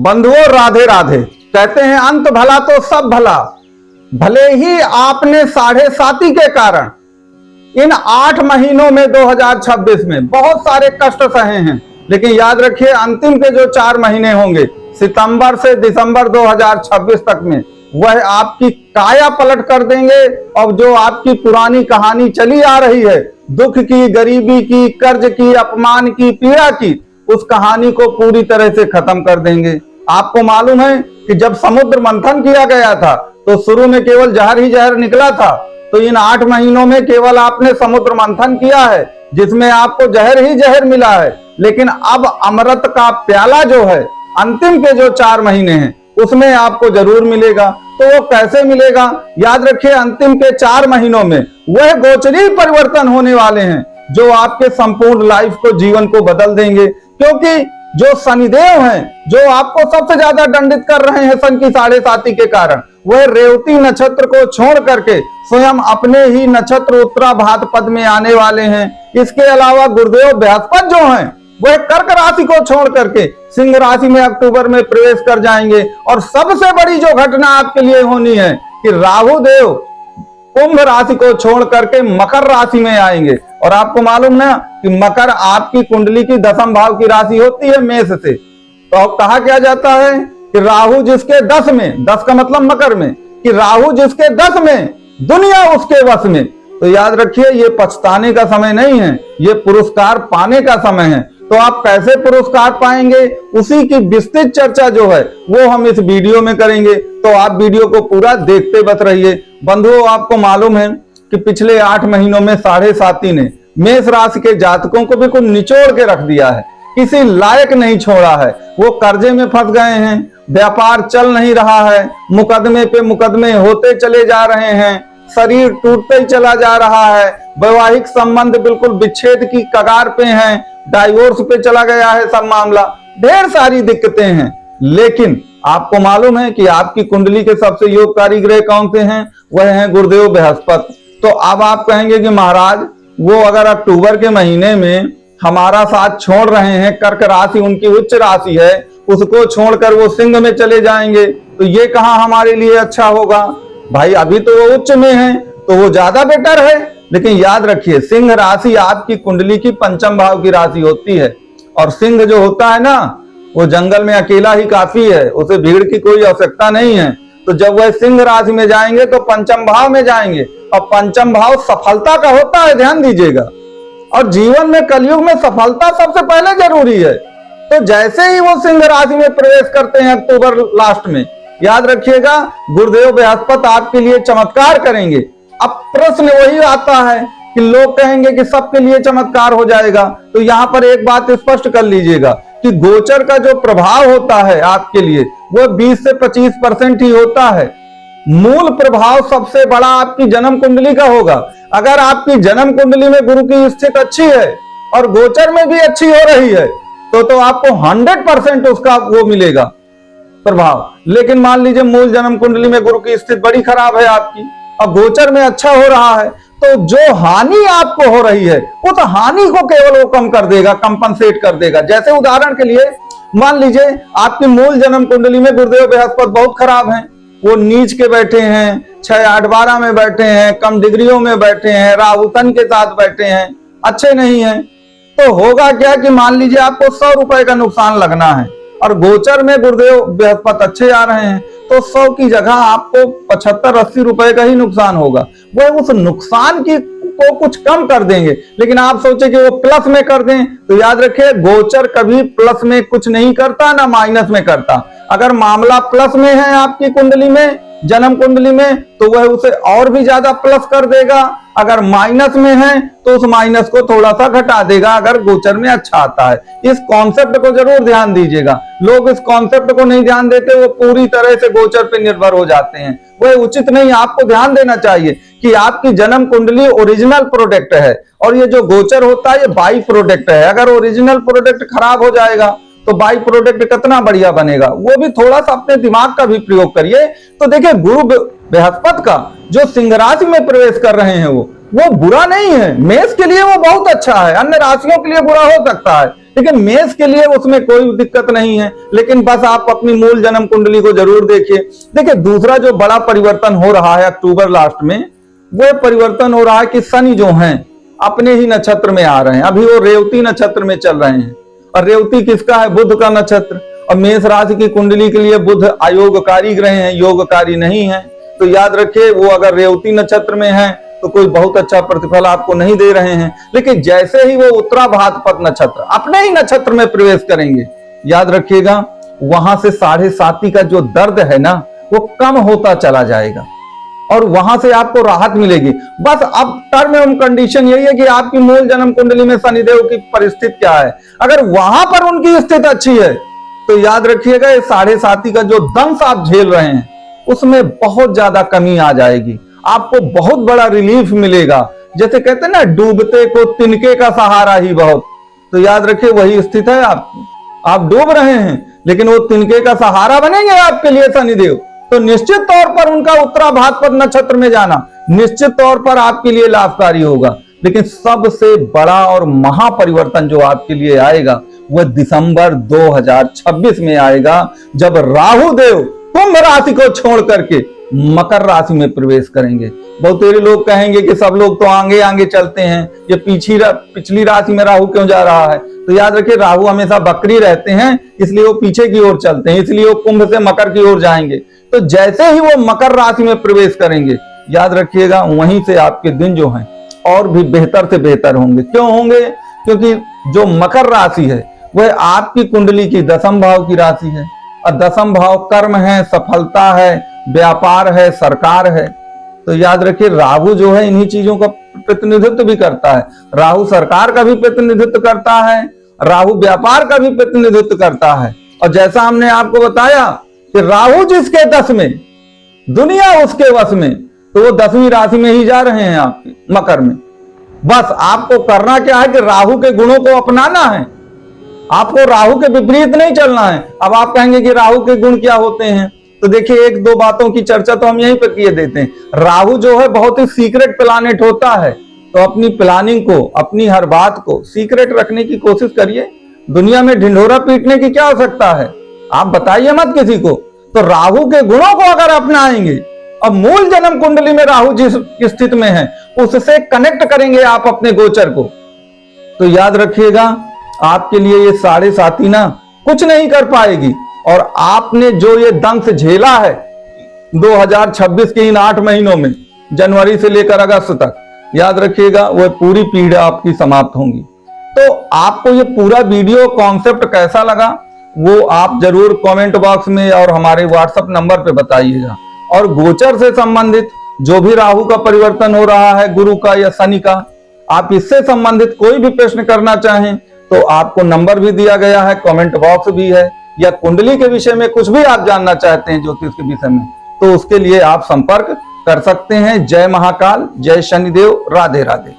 बंधुओं राधे राधे। कहते हैं अंत भला तो सब भला। भले ही आपने 7.5 के कारण इन 8 महीनों में 2026 में बहुत सारे कष्ट सहे हैं, लेकिन याद रखिए अंतिम के जो 4 महीने होंगे सितंबर से दिसंबर 2026 तक में वह आपकी काया पलट कर देंगे। और जो आपकी पुरानी कहानी चली आ रही है, दुख की, गरीबी की, कर्ज की, अपमान की, पीड़ा की, उस कहानी को पूरी तरह से खत्म कर देंगे। आपको मालूम है कि जब समुद्र मंथन किया गया था तो शुरू में केवल जहर ही जहर निकला था। तो इन 8 महीनों में केवल आपने समुद्र मंथन किया है जिसमें आपको जहर ही जहर मिला है, लेकिन अब अमृत का प्याला जो है अंतिम के जो 4 महीने हैं उसमें आपको जरूर मिलेगा। तो वो कैसे मिलेगा? याद रखिए अंतिम के 4 महीनों में वह गोचरी परिवर्तन होने वाले हैं जो आपके संपूर्ण लाइफ को, जीवन को बदल देंगे। क्योंकि जो शनिदेव हैं जो आपको सबसे ज्यादा दंडित कर रहे हैं सन की 7.5 के कारण, वह रेवती नक्षत्र को छोड़ करके स्वयं अपने ही नक्षत्र उत्तराभाद्र पद में आने वाले हैं। इसके अलावा गुरुदेव बृहस्पति जो हैं वह कर्क राशि को छोड़ करके सिंह राशि में अक्टूबर में प्रवेश कर जाएंगे। और सबसे बड़ी जो घटना आपके लिए होनी है कि राहु देव कुंभ राशि को छोड़ करके मकर राशि में आएंगे। और आपको मालूम ना कि मकर आपकी कुंडली की 10th भाव की राशि होती है मेष से। तो अब कहा क्या जाता है कि राहु जिसके 10 में, 10 का मतलब मकर में, कि राहु जिसके 10 में दुनिया उसके वश में। तो याद रखिए ये पछताने का समय नहीं है, ये पुरस्कार पाने का समय है। तो आप कैसे पुरस्कार पाएंगे उसी की विस्तृत चर्चा जो है वो हम इस वीडियो में करेंगे। तो आप वीडियो को पूरा देखते बत रहिए। बंधुओं आपको मालूम है कि पिछले 8 महीनों में 7.5 ने मेष राशि के जातकों को बिल्कुल निचोड़ के रख दिया है, किसी लायक नहीं छोड़ा है। वो कर्जे में फंस गए हैं, व्यापार चल नहीं रहा है, मुकदमे पे मुकदमे होते चले जा रहे हैं, शरीर टूटते ही चला जा रहा है, वैवाहिक संबंध बिल्कुल विच्छेद की कगार पे हैं, डाइवोर्स पे चला गया है सब मामला, ढेर सारी दिक्कतें हैं। लेकिन आपको मालूम है कि आपकी कुंडली के सबसे योगकारी ग्रह कौन से हैं? वह हैं गुरुदेव बृहस्पति। तो अब आप कहेंगे कि महाराज वो अगर अक्टूबर के महीने में हमारा साथ छोड़ रहे हैं, कर्क राशि उनकी उच्च राशि है, उसको छोड़कर वो सिंह में चले जाएंगे, तो ये कहां हमारे लिए अच्छा होगा? भाई अभी तो वो उच्च में है तो वो ज्यादा बेटर है। लेकिन याद रखिए सिंह राशि आपकी कुंडली की 5th भाव की राशि होती है। और सिंह जो होता है ना वो जंगल में अकेला ही काफी है, उसे भीड़ की कोई आवश्यकता नहीं है। तो जब वह सिंह राशि में जाएंगे तो 5th भाव में जाएंगे, और 5th भाव सफलता का होता है, ध्यान दीजिएगा। और जीवन में कलयुग में सफलता सबसे पहले जरूरी है। तो जैसे ही वो सिंह राशि में प्रवेश करते हैं अक्टूबर लास्ट में, याद रखिएगा गुरुदेव बृहस्पति आपके लिए चमत्कार करेंगे। अब प्रश्न वही आता है कि लोग कहेंगे कि सबके लिए चमत्कार हो जाएगा। तो यहां पर एक बात स्पष्ट कर लीजिएगा कि गोचर का जो प्रभाव होता है आपके लिए वो 20 से 25% ही होता है। मूल प्रभाव सबसे बड़ा आपकी जन्म कुंडली का होगा। अगर आपकी जन्म कुंडली में गुरु की स्थिति अच्छी है और गोचर में भी अच्छी हो रही है तो आपको 100% उसका वो मिलेगा प्रभाव। लेकिन मान लीजिए मूल जन्म कुंडली में गुरु की स्थिति बड़ी खराब है आपकी और गोचर में अच्छा हो रहा है, तो जो हानि आपको हो रही है उस हानि को केवल वो कम कर देगा, कंपनसेट कर देगा। जैसे उदाहरण के लिए मान लीजिए आपकी मूल जन्म कुंडली में गुरुदेव बृहस्पति बहुत खराब हैं, वो नीच के बैठे हैं, 6, 8, 12 में बैठे हैं, कम डिग्रियों में बैठे हैं, राहु तन के साथ बैठे हैं, अच्छे नहीं हैं। तो होगा क्या कि मान लीजिए आपको 100 रुपए का नुकसान लगना है और गोचर में गुरुदेव बृहस्पति अच्छे आ रहे हैं, तो 100 की जगह आपको 75-80 रुपए का ही नुकसान होगा। वह उस नुकसान की को कुछ कम कर देंगे। लेकिन आप सोचे कि वो प्लस में कर दें, तो याद रखिए गोचर कभी प्लस में कुछ नहीं करता ना माइनस में करता। अगर मामला प्लस में है आपकी कुंडली में, जन्म कुंडली में, तो वह उसे और भी ज्यादा प्लस कर देगा। अगर माइनस में है तो उस माइनस को थोड़ा सा घटा देगा अगर गोचर में अच्छा आता है। इस कॉन्सेप्ट को जरूर ध्यान दीजिएगा। लोग इस कॉन्सेप्ट को नहीं ध्यान देते, वो पूरी तरह से गोचर पे निर्भर हो जाते हैं, वह उचित नहीं। आपको ध्यान देना चाहिए कि आपकी जन्म कुंडली ओरिजिनल प्रोडक्ट है और ये जो गोचर होता है ये बाई प्रोडक्ट है। अगर ओरिजिनल प्रोडक्ट खराब हो जाएगा तो बाई प्रोडक्ट कितना बढ़िया बनेगा। वो भी थोड़ा सा अपने दिमाग का भी प्रयोग करिए। तो देखिए गुरु बृहस्पति का जो सिंह राशि में प्रवेश कर रहे हैं वो बुरा नहीं है। मेष के लिए वो बहुत अच्छा है, अन्य राशियों के लिए बुरा हो सकता है, लेकिन मेष के लिए उसमें कोई दिक्कत नहीं है, लेकिन बस आप अपनी मूल जन्म कुंडली को जरूर देखिए। देखिए दूसरा जो बड़ा परिवर्तन हो रहा है अक्टूबर लास्ट में, वो परिवर्तन हो रहा है कि शनि जो हैं अपने ही नक्षत्र में आ रहे हैं। अभी वो रेवती नक्षत्र में चल रहे हैं, और रेवती किसका है? बुध का नक्षत्र। और मेष राशि की कुंडली के लिए बुध अयोगकारी ग्रह हैं, योगकारी नहीं है। तो याद रखिए वो अगर रेवती नक्षत्र में है तो कोई बहुत अच्छा प्रतिफल आपको नहीं दे रहे हैं, लेकिन जैसे ही वो उत्तरा भाद्रपद नक्षत्र अपने ही नक्षत्र में प्रवेश करेंगे, याद रखिएगा वहां से 7.5 का जो दर्द है ना वो कम होता चला जाएगा और वहां से आपको राहत मिलेगी। बस अब टर्म एवं कंडीशन यही है कि आपकी मूल जन्म कुंडली में शनिदेव की परिस्थिति क्या है। अगर वहां पर उनकी स्थिति अच्छी है तो याद रखिएगा ये 7.5 का जो दंश आप झेल रहे हैं उसमें बहुत ज्यादा कमी आ जाएगी, आपको बहुत बड़ा रिलीफ मिलेगा। जैसे कहते हैं ना डूबते को तिनके का सहारा ही बहुत, तो याद रखिए वही स्थिति है आपकी। आप डूब रहे हैं लेकिन वो तिनके का सहारा बनेंगे आपके लिए शनिदेव, तो निश्चित तौर पर उनका उत्तरा भाद्रपद नक्षत्र में जाना निश्चित तौर पर आपके लिए लाभकारी होगा। लेकिन सबसे बड़ा और महापरिवर्तन जो आपके लिए आएगा वह दिसंबर 2026 में आएगा, जब राहु देव कुंभ राशि को छोड़ करके मकर राशि में प्रवेश करेंगे। बहुत सारे लोग कहेंगे कि सब लोग तो आगे आगे चलते हैं, ये पिछली राशि में राहु क्यों जा रहा है? तो याद रखिए राहु हमेशा बकरी रहते हैं, इसलिए वो पीछे की ओर चलते हैं, इसलिए वो कुंभ से मकर की ओर जाएंगे। तो जैसे ही वो मकर राशि में प्रवेश करेंगे, याद रखिएगा वहीं से आपके दिन जो हैं और भी बेहतर से बेहतर होंगे। क्यों होंगे? क्योंकि जो मकर राशि है वह आपकी कुंडली की 10वें भाव की राशि है, और 10वां भाव कर्म है, सफलता है, व्यापार है, सरकार है। तो याद रखिए राहु जो है इन्हीं चीजों का प्रतिनिधित्व भी करता है। राहु सरकार का भी प्रतिनिधित्व करता है, राहु व्यापार का भी प्रतिनिधित्व करता है। और जैसा हमने आपको बताया कि राहु जिसके 10 में दुनिया उसके वश में, तो वो 10वीं राशि में ही जा रहे हैं आपके मकर में। बस आपको करना क्या है कि राहु के गुणों को अपनाना है, आपको राहु के विपरीत नहीं चलना है। अब आप कहेंगे कि राहु के गुण क्या होते हैं, तो देखिए 1-2 बातों की चर्चा तो हम यहीं पर किए देते हैं। राहु जो है बहुत ही सीक्रेट प्लैनेट होता है, तो अपनी प्लानिंग को, अपनी हर बात को सीक्रेट रखने की कोशिश करिए। दुनिया में ढिंढोरा पीटने की क्या आवश्यकता है? आप बताइए मत किसी को। तो राहु के गुणों को अगर अपनाएंगे, अब मूल जन्म कुंडली में राहु जिस स्थिति में है उससे कनेक्ट करेंगे आप अपने गोचर को, तो याद रखिएगा आपके लिए ये 7.5 ना कुछ नहीं कर पाएगी। और आपने जो ये दंश झेला है 2026 के इन 8 महीनों में, जनवरी से लेकर अगस्त तक, याद रखिएगा वह पूरी पीड़ा आपकी समाप्त होंगी। तो आपको ये पूरा वीडियो कॉन्सेप्ट कैसा लगा वो आप जरूर कमेंट बॉक्स में और हमारे व्हाट्सएप नंबर पे बताइएगा। और गोचर से संबंधित जो भी राहु का परिवर्तन हो रहा है, गुरु का या शनि का, आप इससे संबंधित कोई भी प्रश्न करना चाहें तो आपको नंबर भी दिया गया है, कमेंट बॉक्स भी है, या कुंडली के विषय में कुछ भी आप जानना चाहते हैं ज्योतिष के विषय में, तो उसके लिए आप संपर्क कर सकते हैं। जय महाकाल, जय शनिदेव, राधे राधे।